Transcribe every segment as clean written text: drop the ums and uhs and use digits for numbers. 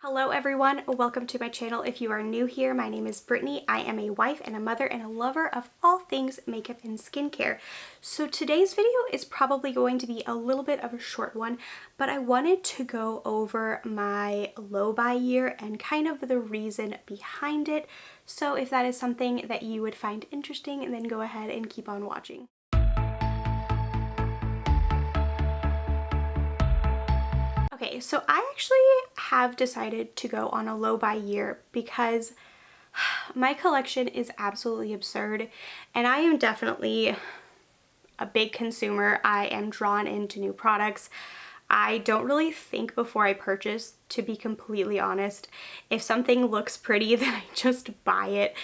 Hello everyone, welcome to my channel. If you are new here, my name is Brittany. I am a wife and a mother and a lover of all things makeup and skincare. So today's video is probably going to be a little bit of a short one, but I wanted to go over my low buy year and kind of the reason behind it. So if that is something that you would find interesting, then go ahead and keep on watching. Okay, so I actually have decided to go on a low buy year because my collection is absolutely absurd and I am definitely a big consumer. I am drawn into new products. I don't really think before I purchase, to be completely honest. If something looks pretty, then I just buy it.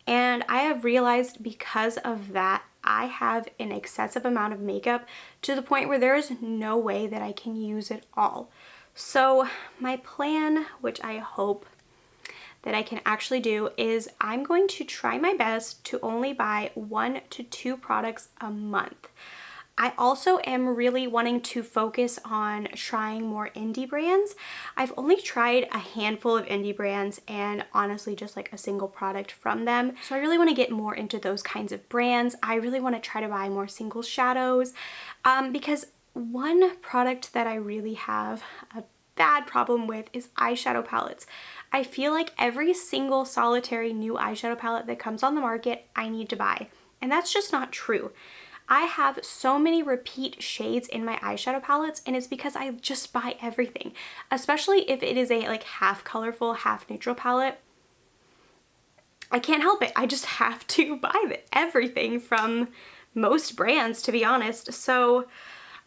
And I have realized because of that, I have an excessive amount of makeup to the point where there is no way that I can use it all. So my plan, which I hope that I can actually do, is I'm going to try my best to only buy 1 to 2 products a month. I also am really wanting to focus on trying more indie brands. I've only tried a handful of indie brands and honestly just like a single product from them. So I really want to get more into those kinds of brands. I really want to try to buy more single shadows because one product that I really have a bad problem with is eyeshadow palettes. I feel like every single solitary new eyeshadow palette that comes on the market, I need to buy. And that's just not true. I have so many repeat shades in my eyeshadow palettes, and it's because I just buy everything, especially if it is a like half colorful, half neutral palette. I can't help it. I just have to buy everything from most brands, to be honest. So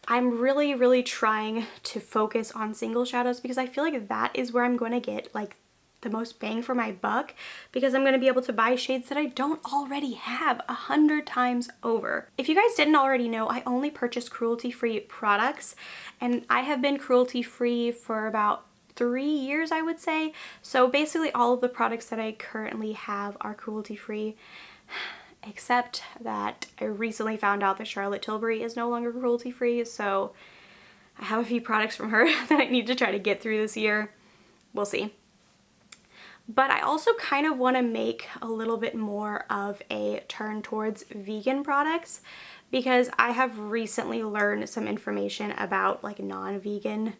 I'm really trying to focus on single shadows because I feel like that is where I'm going to get like the most bang for my buck, because I'm going to be able to buy shades that I don't already have 100 times over. If you guys didn't already know, I only purchase cruelty-free products, and I have been cruelty-free for about 3 years, I would say. So basically all of the products that I currently have are cruelty-free, except that I recently found out that Charlotte Tilbury is no longer cruelty-free, so I have a few products from her that I need to try to get through this year. We'll see. But I also kind of want to make a little bit more of a turn towards vegan products, because I have recently learned some information about like non-vegan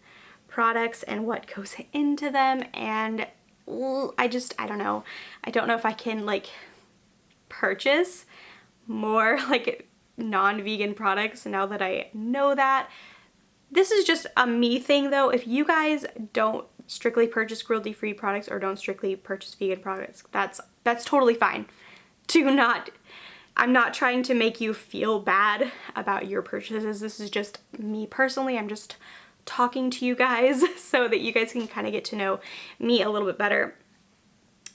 products and what goes into them, and I don't know. I don't know if I can like purchase more like non-vegan products now that I know that. This is just a me thing though. If you guys don't strictly purchase cruelty-free products or don't strictly purchase vegan products, that's totally fine. I'm not trying to make you feel bad about your purchases. This is just me personally. I'm just talking to you guys so that you guys can kind of get to know me a little bit better.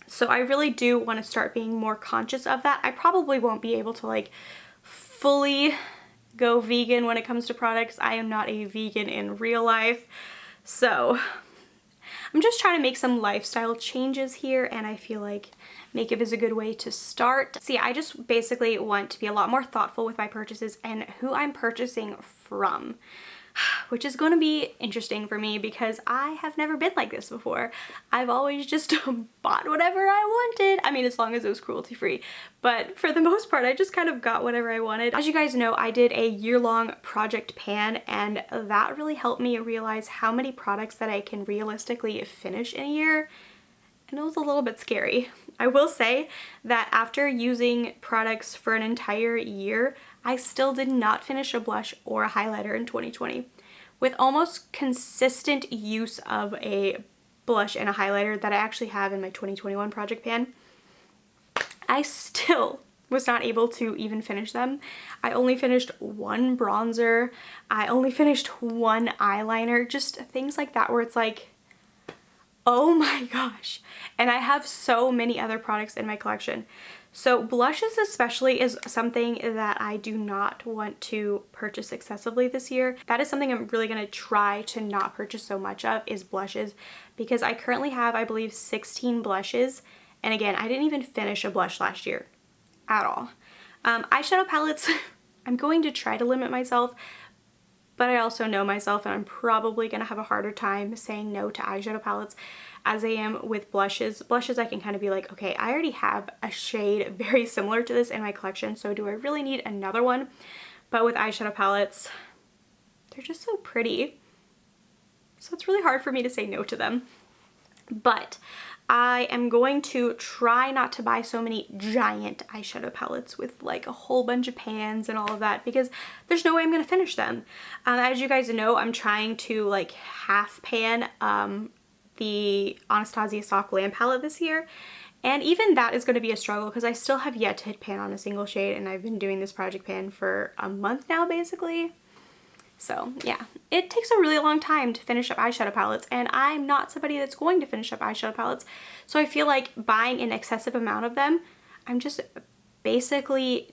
So I really do want to start being more conscious of that. I probably won't be able to like fully go vegan when it comes to products. I am not a vegan in real life. So I'm just trying to make some lifestyle changes here, and I feel like makeup is a good way to start. See, I just basically want to be a lot more thoughtful with my purchases and who I'm purchasing from, which is going to be interesting for me because I have never been like this before. I've always just bought whatever I wanted. I mean, as long as it was cruelty free, but for the most part, I just kind of got whatever I wanted. As you guys know, I did a year-long project pan, and that really helped me realize how many products that I can realistically finish in a year, and it was a little bit scary. I will say that after using products for an entire year, I still did not finish a blush or a highlighter in 2020. With almost consistent use of a blush and a highlighter that I actually have in my 2021 project pan, I still was not able to even finish them. I only finished one bronzer. I only finished one eyeliner, just things like that where it's like, oh my gosh. And I have so many other products in my collection. So blushes especially is something that I do not want to purchase excessively this year. That is something I'm really going to try to not purchase so much of, is blushes, because I currently have, I believe, 16 blushes. And again, I didn't even finish a blush last year at all. Eyeshadow palettes, I'm going to try to limit myself, but I also know myself and I'm probably going to have a harder time saying no to eyeshadow palettes. as I am with blushes. Blushes I can kind of be like, okay, I already have a shade very similar to this in my collection, so do I really need another one? But with eyeshadow palettes, they're just so pretty. So it's really hard for me to say no to them. But I am going to try not to buy so many giant eyeshadow palettes with like a whole bunch of pans and all of that, because there's no way I'm going to finish them. As you guys know, I'm trying to like half pan the Anastasia Soft Glam palette this year. And even that is going to be a struggle because I still have yet to hit pan on a single shade, and I've been doing this project pan for a month now basically. So yeah, it takes a really long time to finish up eyeshadow palettes, and I'm not somebody that's going to finish up eyeshadow palettes. So I feel like buying an excessive amount of them, I'm just basically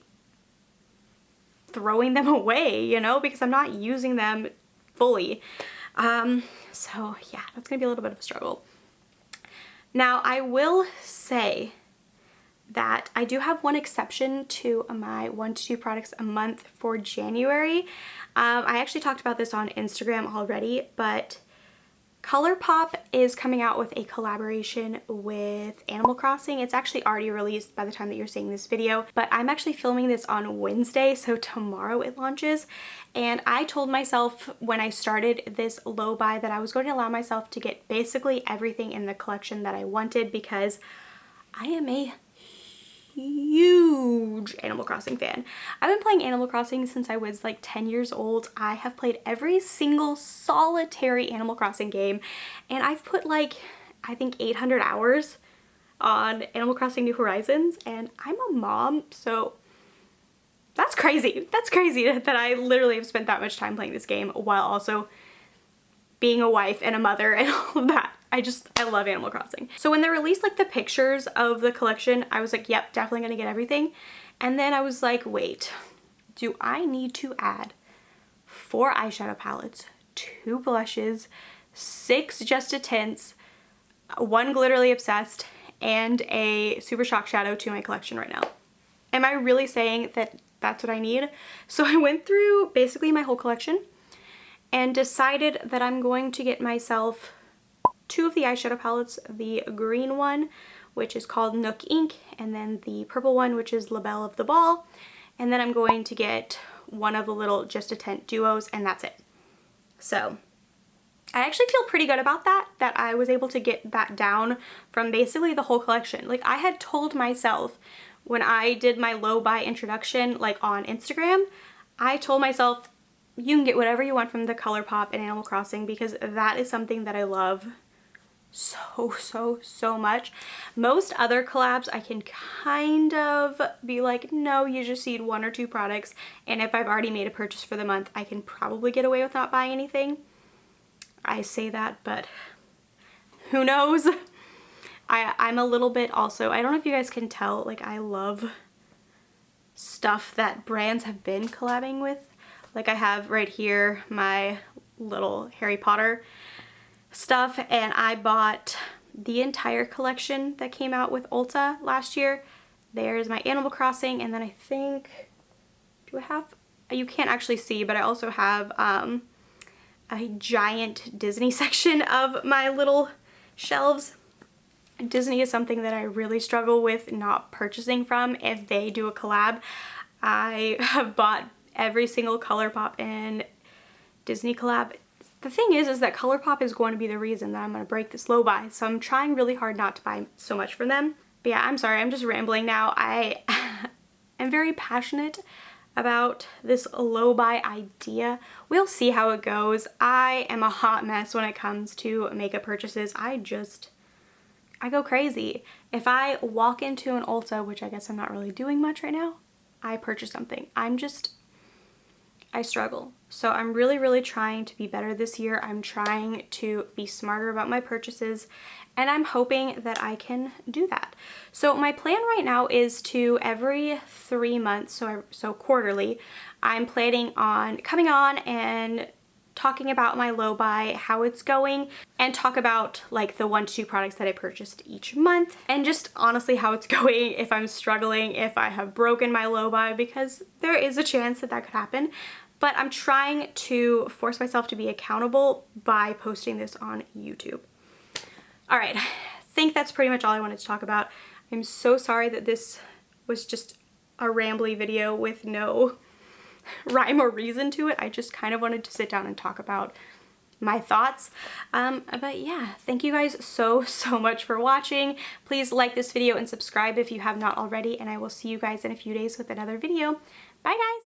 throwing them away, you know, because I'm not using them fully. So yeah, that's gonna be a little bit of a struggle. Now I will say that I do have one exception to my 1 to 2 products a month for January. I actually talked about this on Instagram already, but Colourpop is coming out with a collaboration with Animal Crossing. It's actually already released by the time that you're seeing this video, but I'm actually filming this on Wednesday, so tomorrow it launches. And I told myself when I started this low buy that I was going to allow myself to get basically everything in the collection that I wanted, because I am a huge Animal Crossing fan. I've been playing Animal Crossing since I was like 10 years old. I have played every single solitary Animal Crossing game, and I've put like, I think 800 hours on Animal Crossing New Horizons, and I'm a mom, so that's crazy. That's crazy that I literally have spent that much time playing this game while also being a wife and a mother and all of that. I love Animal Crossing. So when they released like the pictures of the collection, I was like, yep, definitely gonna get everything. And then I was like, wait, do I need to add 4 eyeshadow palettes, 2 blushes, 6 Just a Tints, 1 Glitterly Obsessed, and a Super Shock Shadow to my collection right now? Am I really saying that that's what I need? So I went through basically my whole collection and decided that I'm going to get myself 2 of the eyeshadow palettes, the green one, which is called Nook Ink, and then the purple one, which is La Belle of the Ball. And then I'm going to get 1 of the little Just a Tint duos, and that's it. So I actually feel pretty good about that I was able to get that down from basically the whole collection. Like, I had told myself when I did my low buy introduction, like on Instagram, I told myself, you can get whatever you want from the Colourpop and Animal Crossing, because that is something that I love so much. Most other collabs I can kind of be like, no, you just need 1 or 2 products, and if I've already made a purchase for the month, I can probably get away with not buying anything. I say that, but who knows? I'm a little bit also, I don't know if you guys can tell, like, I love stuff that brands have been collabing with. Like, I have right here my little Harry Potter stuff, and I bought the entire collection that came out with Ulta last year. There's my Animal Crossing, and then I think, do I have, you can't actually see, but I also have a giant Disney section of my little shelves. Disney is something that I really struggle with not purchasing from if they do a collab. I have bought every single Colourpop and Disney collab. The thing is that Colourpop is going to be the reason that I'm going to break this low buy, so I'm trying really hard not to buy so much from them. But yeah, I'm sorry, I'm just rambling now. I am very passionate about this low buy idea. We'll see how it goes. I am a hot mess when it comes to makeup purchases. I go crazy. If I walk into an Ulta, which I guess I'm not really doing much right now, I purchase something. I struggle. So I'm really trying to be better this year. I'm trying to be smarter about my purchases, and I'm hoping that I can do that. So my plan right now is to every 3 months, so quarterly, I'm planning on coming on and talking about my low buy, how it's going, and talk about like the 1 to 2 products that I purchased each month, and just honestly how it's going, if I'm struggling, if I have broken my low buy, because there is a chance that that could happen. But I'm trying to force myself to be accountable by posting this on YouTube. All right, I think that's pretty much all I wanted to talk about. I'm so sorry that this was just a rambly video with no rhyme or reason to it. I just kind of wanted to sit down and talk about my thoughts. But yeah, thank you guys so much for watching. Please like this video and subscribe if you have not already, and I will see you guys in a few days with another video. Bye guys!